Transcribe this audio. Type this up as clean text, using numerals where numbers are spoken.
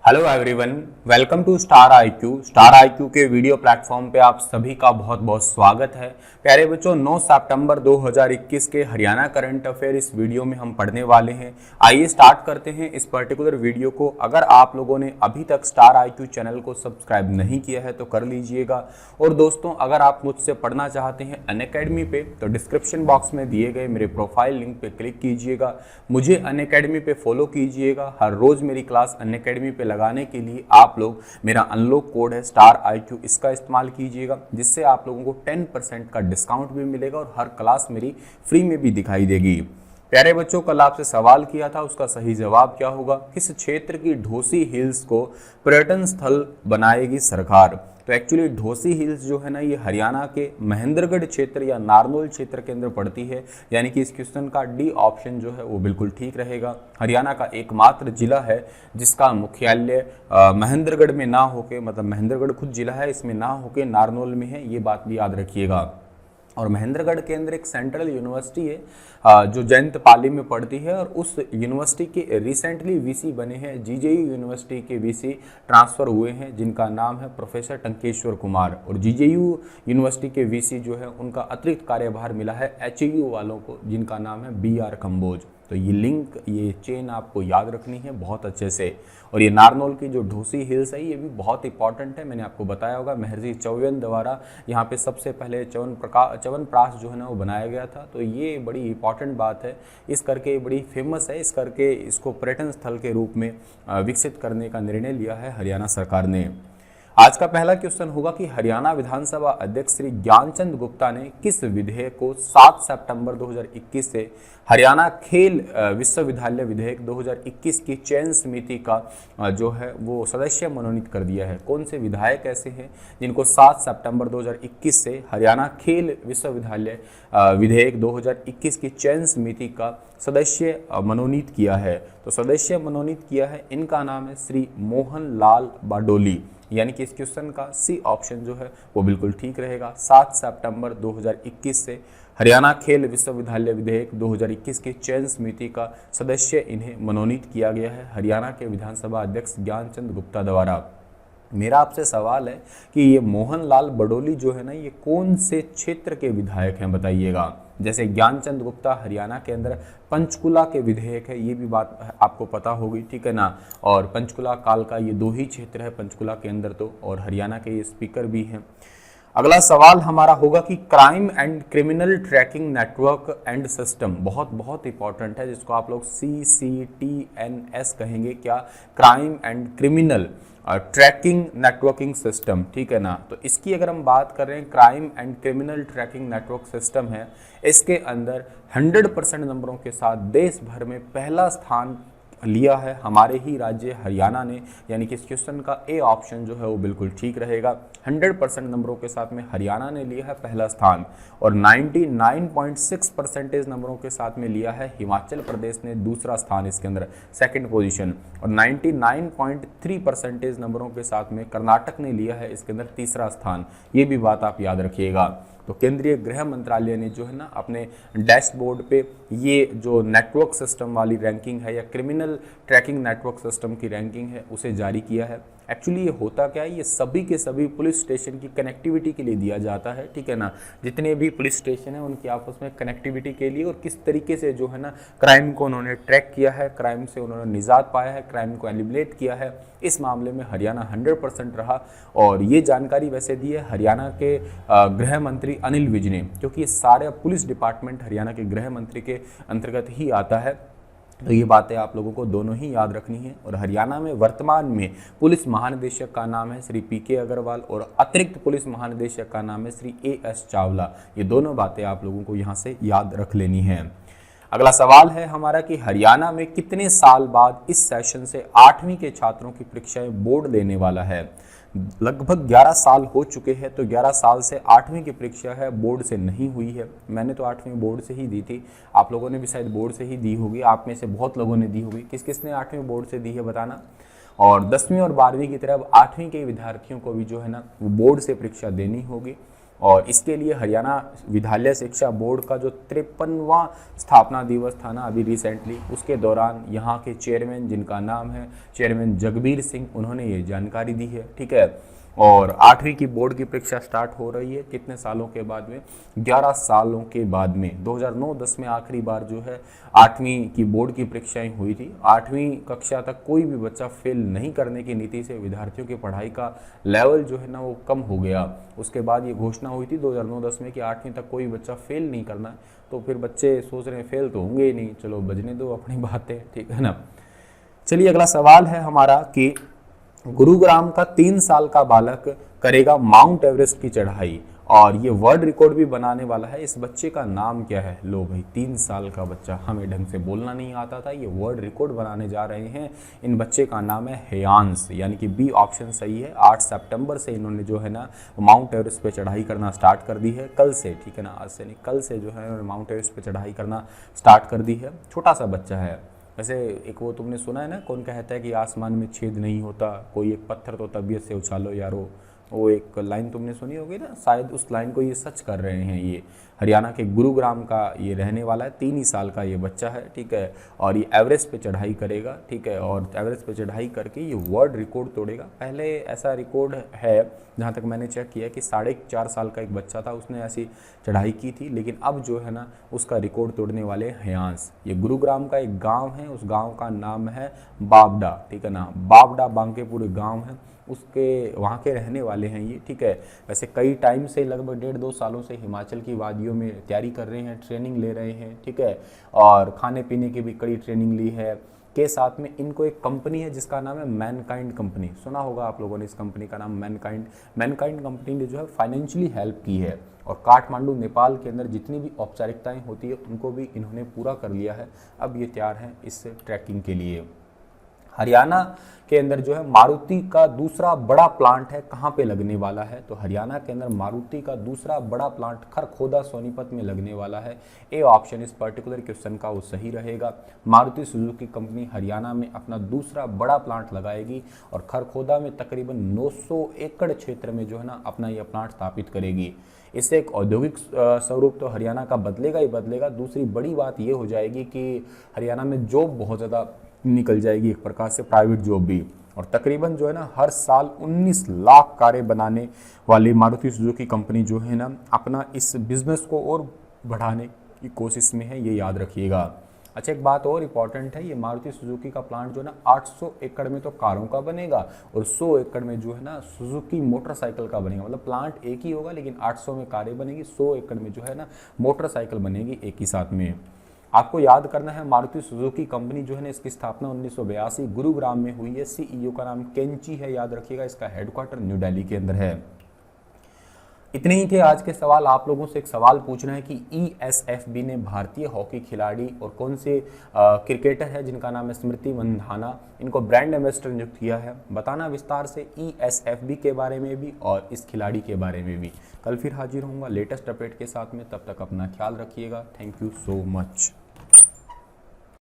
Hello everyone, welcome to star IQ. Star IQ के video platform पे आप सभी का बहुत बहुत स्वागत है। प्यारे बच्चों, 9 सितंबर 2021 के हरियाणा करंट अफेयर इस वीडियो में हम पढ़ने वाले हैं। आइए स्टार्ट करते हैं इस पर्टिकुलर वीडियो को। अगर आप लोगों ने अभी तक स्टार आईक्यू चैनल को सब्सक्राइब नहीं किया है तो कर लीजिएगा। और दोस्तों, अगर आप मुझसे पढ़ना चाहते हैं अनअकैडमी पे तो डिस्क्रिप्शन बॉक्स में दिए गए मेरे प्रोफाइल लिंक पे क्लिक कीजिएगा, मुझे अनअकैडमी पे फॉलो कीजिएगा। हर रोज मेरी क्लास अनअकैडमी पे लगाने के लिए आप लोग मेरा अनलॉक कोड है स्टार आईक्यू, इसका इस्तेमाल कीजिएगा, जिससे आप लोगों को 10% का डिस्काउंट भी मिलेगा और हर क्लास मेरी फ्री में भी दिखाई देगी। प्यारे बच्चों, कल आपसे सवाल किया था, उसका सही जवाब क्या होगा? किस क्षेत्र की ढोसी हिल्स को पर्यटन स्थल बनाएगी सरकार? तो एक्चुअली ढोसी हिल्स जो है ना, ये हरियाणा के महेंद्रगढ़ क्षेत्र या नारनौल क्षेत्र के अंदर पड़ती है। यानी कि इस क्वेश्चन का डी ऑप्शन जो है वो बिल्कुल ठीक रहेगा। हरियाणा का एकमात्र जिला है जिसका मुख्यालय महेंद्रगढ़ में ना होके, मतलब महेंद्रगढ़ खुद जिला है, इसमें ना होके नारनौल में है, ये बात भी याद रखिएगा। और महेंद्रगढ़ के अंदर एक सेंट्रल यूनिवर्सिटी है जो जयंत पाली में पड़ती है, और उस यूनिवर्सिटी के रिसेंटली वीसी बने हैं, जीजेयू यूनिवर्सिटी के वीसी ट्रांसफ़र हुए हैं जिनका नाम है प्रोफेसर टंकेश्वर कुमार। और जीजेयू यूनिवर्सिटी के वीसी जो है उनका अतिरिक्त कार्यभार मिला है एचयू वालों को, जिनका नाम है BR कंबोज। तो ये लिंक, ये चेन आपको याद रखनी है बहुत अच्छे से। और ये नारनौल की जो ढोसी हिल्स है ये भी बहुत इंपॉर्टेंट है, मैंने आपको बताया होगा महर्षि चौवेन द्वारा यहाँ पे सबसे पहले च्यवनप्राश जो है ना वो बनाया गया था। तो ये बड़ी इंपॉर्टेंट बात है, इस करके बड़ी फेमस है, इस करके इसको पर्यटन स्थल के रूप में विकसित करने का निर्णय लिया है हरियाणा सरकार ने। आज का पहला क्वेश्चन होगा कि हरियाणा विधानसभा अध्यक्ष श्री ज्ञानचंद गुप्ता ने किस विधेयक को 7 सितंबर 2021 से हरियाणा खेल विश्वविद्यालय विधेयक 2021 की चयन समिति का जो है वो सदस्य मनोनीत कर दिया है? कौन से विधायक ऐसे हैं जिनको 7 सितंबर 2021 से हरियाणा खेल विश्वविद्यालय विधेयक 2021 की चयन समिति का सदस्य मनोनीत किया है? तो सदस्य मनोनीत किया है, इनका नाम है श्री मोहन लाल बाडोली। यानी कि इस क्वेश्चन का सी ऑप्शन जो है वो बिल्कुल ठीक रहेगा। 7 सितंबर 2021 से हरियाणा खेल विश्वविद्यालय विधेयक 2021 की चयन समिति का सदस्य इन्हें मनोनीत किया गया है हरियाणा के विधानसभा अध्यक्ष ज्ञानचंद गुप्ता द्वारा। मेरा आपसे सवाल है कि ये मोहन लाल बडोली जो है ना, ये कौन से क्षेत्र के विधायक हैं बताइएगा? जैसे ज्ञानचंद गुप्ता हरियाणा के अंदर पंचकुला के विधेयक है, ये भी बात आपको पता होगी, ठीक है ना। और पंचकुला कालका, ये दो ही क्षेत्र है पंचकुला के अंदर तो, और हरियाणा के ये स्पीकर भी हैं। अगला सवाल हमारा होगा कि crime and criminal tracking network and system, बहुत बहुत इंपॉर्टेंट है, जिसको आप लोग CCTNS कहेंगे। क्या? Crime and criminal tracking networking system, ठीक है ना। तो इसकी अगर हम बात कर रहे हैं, crime and criminal tracking network system है, इसके अंदर 100% नंबरों के साथ देश भर में पहला स्थान लिया है हमारे ही राज्य हरियाणा ने। यानी कि इस क्वेश्चन का ए ऑप्शन जो है वो बिल्कुल ठीक रहेगा। 100% नंबरों के साथ में हरियाणा ने लिया है पहला स्थान, और 99.6% नंबरों के साथ में लिया है हिमाचल प्रदेश ने दूसरा स्थान, इसके अंदर सेकंड पोजीशन। और 99.3% नंबरों के साथ में कर्नाटक ने लिया है इसके अंदर तीसरा स्थान। ये भी बात आप याद रखिएगा। तो केंद्रीय गृह मंत्रालय ने जो है ना अपने डैशबोर्ड पे ये जो नेटवर्क सिस्टम वाली रैंकिंग है या क्रिमिनल ट्रैकिंग नेटवर्क सिस्टम की रैंकिंग है उसे जारी किया है। एक्चुअली ये होता क्या है, ये सभी के सभी पुलिस स्टेशन की कनेक्टिविटी के लिए दिया जाता है, ठीक है ना। जितने भी पुलिस स्टेशन है उनकी आपस में कनेक्टिविटी के लिए, और किस तरीके से जो है ना क्राइम को उन्होंने ट्रैक किया है, क्राइम से उन्होंने निजात पाया है, क्राइम को एलिमिनेट किया है, इस मामले में हरियाणा 100% रहा। और ये जानकारी वैसे दी है हरियाणा के गृह मंत्री अनिल विज ने, क्योंकि ये सारे पुलिस डिपार्टमेंट हरियाणा के गृह मंत्री के अंतर्गत ही आता है। तो ये बातें आप लोगों को दोनों ही याद रखनी है। और हरियाणा में वर्तमान में पुलिस महानिदेशक का नाम है श्री PK अग्रवाल, और अतिरिक्त पुलिस महानिदेशक का नाम है श्री AS चावला। ये दोनों बातें आप लोगों को यहाँ से याद रख लेनी है। अगला सवाल है हमारा कि हरियाणा में कितने साल बाद इस सेशन से 8वीं के छात्रों की परीक्षाएं बोर्ड लेने वाला है? लगभग 11 साल हो चुके हैं, तो 11 साल से 8वीं की परीक्षा है बोर्ड से नहीं हुई है। मैंने तो 8वीं बोर्ड से ही दी थी, आप लोगों ने भी शायद बोर्ड से ही दी होगी, आप में से बहुत लोगों ने दी होगी। किस किस ने 8वीं बोर्ड से दी है बताना। और 10वीं और 12वीं की तरफ 8वीं के विद्यार्थियों को भी जो है ना वो बोर्ड से परीक्षा देनी होगी। और इसके लिए हरियाणा विद्यालय शिक्षा बोर्ड का जो 53वां स्थापना दिवस था ना अभी रिसेंटली, उसके दौरान यहाँ के चेयरमैन, जिनका नाम है चेयरमैन जगबीर सिंह, उन्होंने ये जानकारी दी है। ठीक है, और 8वीं की बोर्ड की परीक्षा स्टार्ट हो रही है कितने सालों के बाद में, 11 सालों के बाद में। 2009-10 में आखिरी बार जो है 8वीं की बोर्ड की परीक्षाएं हुई थी। 8वीं कक्षा तक कोई भी बच्चा फेल नहीं करने की नीति से विद्यार्थियों की पढ़ाई का लेवल जो है ना वो कम हो गया। उसके बाद ये घोषणा हुई थी 2009-10 में कि 8वीं तक कोई बच्चा फेल नहीं करना है। तो फिर बच्चे सोच रहे हैं फेल तो होंगे ही नहीं, चलो बजने दो अपनी बातें, ठीक है ना। चलिए अगला सवाल है हमारा कि गुरुग्राम का 3 साल का बालक करेगा माउंट एवरेस्ट की चढ़ाई और ये वर्ल्ड रिकॉर्ड भी बनाने वाला है। इस बच्चे का नाम क्या है? लो भाई, 3 साल का बच्चा, हमें ढंग से बोलना नहीं आता था, ये वर्ल्ड रिकॉर्ड बनाने जा रहे हैं। इन बच्चे का नाम है हेयांश, यानी कि बी ऑप्शन सही है। 8 सितंबर से इन्होंने जो है ना माउंट एवरेस्ट पे चढ़ाई करना स्टार्ट कर दी है, कल से, ठीक है ना, आज से नहीं, कल से जो है इन्होंने माउंट एवरेस्ट पे चढ़ाई करना स्टार्ट कर दी है। छोटा सा बच्चा है। वैसे एक वो तुमने सुना है ना, कौन कहता है कि आसमान में छेद नहीं होता, कोई एक पत्थर तो तबीयत से उछालो यारो, वो एक लाइन तुमने सुनी होगी ना, शायद उस लाइन को ये सच कर रहे हैं। ये हरियाणा के गुरुग्राम का ये रहने वाला है, 3 ही साल का ये बच्चा है, ठीक है, और ये एवरेस्ट पे चढ़ाई करेगा, ठीक है, और एवरेस्ट पे चढ़ाई करके ये वर्ल्ड रिकॉर्ड तोड़ेगा। पहले ऐसा रिकॉर्ड है जहाँ तक मैंने चेक किया कि 4.5 साल का एक बच्चा था, उसने ऐसी चढ़ाई की थी, लेकिन अब जो है ना उसका रिकॉर्ड तोड़ने वाले हेयांश। ये गुरुग्राम का एक गाँव है, उस गाँव का नाम है बाबडा, ठीक है ना, बाबडा बांकेपुर गाँव है, उसके वहाँ के रहने वाले हैं ये, ठीक है। वैसे कई टाइम से, लगभग 1.5-2 सालों से हिमाचल की वादियों में तैयारी कर रहे हैं, ट्रेनिंग ले रहे हैं, ठीक है, और खाने पीने की भी कड़ी ट्रेनिंग ली है। के साथ में इनको एक कंपनी है जिसका नाम है मैनकाइंड कंपनी, सुना होगा आप लोगों ने इस कंपनी का नाम, मैनकाइंड कंपनी ने जो है फाइनेंशियली हेल्प की है। और काठमांडू नेपाल के अंदर जितनी भी औपचारिकताएँ होती है उनको भी इन्होंने पूरा कर लिया है। अब ये तैयार हैं इस ट्रैकिंग के लिए। हरियाणा के अंदर जो है मारुति का दूसरा बड़ा प्लांट है, कहाँ पे लगने वाला है? तो हरियाणा के अंदर मारुति का दूसरा बड़ा प्लांट खरखोदा सोनीपत में लगने वाला है। ए ऑप्शन इस पर्टिकुलर क्वेश्चन का वो सही रहेगा। मारुति सुजुकी कंपनी हरियाणा में अपना दूसरा बड़ा प्लांट लगाएगी और खरखोदा में तकरीबन 900 एकड़ क्षेत्र में जो है ना अपना यह प्लांट स्थापित करेगी। इससे एक औद्योगिक स्वरूप तो हरियाणा का बदलेगा ही बदलेगा। दूसरी बड़ी बात यह हो जाएगी कि हरियाणा में जॉब बहुत ज़्यादा निकल जाएगी, एक प्रकार से प्राइवेट जॉब भी। और तकरीबन जो है ना हर साल 19 लाख कारें बनाने वाली मारुति सुजुकी कंपनी जो है ना अपना इस बिजनेस को और बढ़ाने की कोशिश में है, ये याद रखिएगा। अच्छा, एक बात और इम्पॉर्टेंट है, ये मारुति सुजुकी का प्लांट जो है ना 800 एकड़ में तो कारों का बनेगा और 100 एकड़ में जो है ना सुजुकी मोटरसाइकिल का बनेगा। मतलब प्लांट एक ही होगा लेकिन 800 में कारें बनेगी, 100 एकड़ में जो है ना मोटरसाइकिल बनेगी एक ही साथ में। आपको याद करना है मारुति सुजुकी कंपनी जो है ना इसकी स्थापना 1982 गुरुग्राम में हुई है। सीईओ का नाम केंची है, याद रखिएगा। इसका हेडक्वार्टर न्यू दिल्ली के अंदर है। इतने ही थे आज के सवाल। आप लोगों से एक सवाल पूछना है कि ESFB ने भारतीय हॉकी खिलाड़ी और कौन से क्रिकेटर है जिनका नाम है स्मृति मंधाना, इनको ब्रांड एम्बेसडर नियुक्त किया है। बताना विस्तार से ESFB के बारे में भी और इस खिलाड़ी के बारे में भी। कल फिर हाजिर होऊंगा लेटेस्ट अपडेट के साथ में, तब तक अपना ख्याल रखिएगा। Thank you so much.